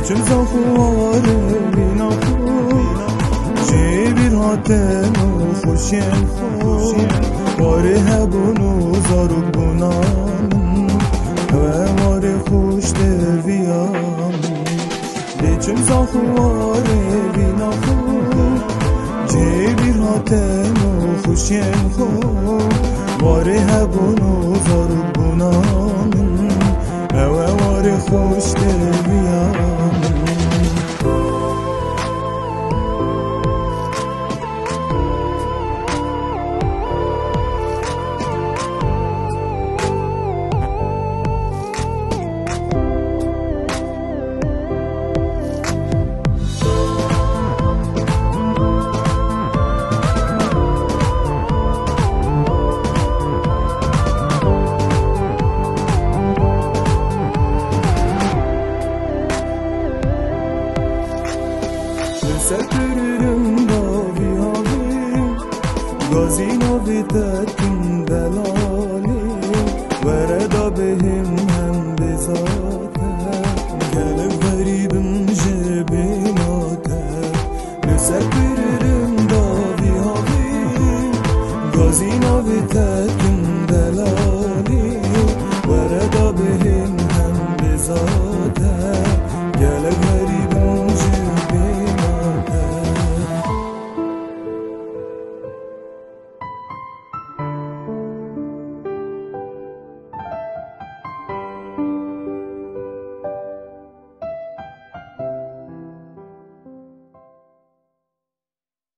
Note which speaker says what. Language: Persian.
Speaker 1: چون زخواره بینا خود جبیر هاتن و خوشین خود واره هبون و زارو بونان و واره خوش دویان چون زخواره بینا خود جبیر هاتن و خوشین خود واره هبون و زارو بونان و واره خوش دویان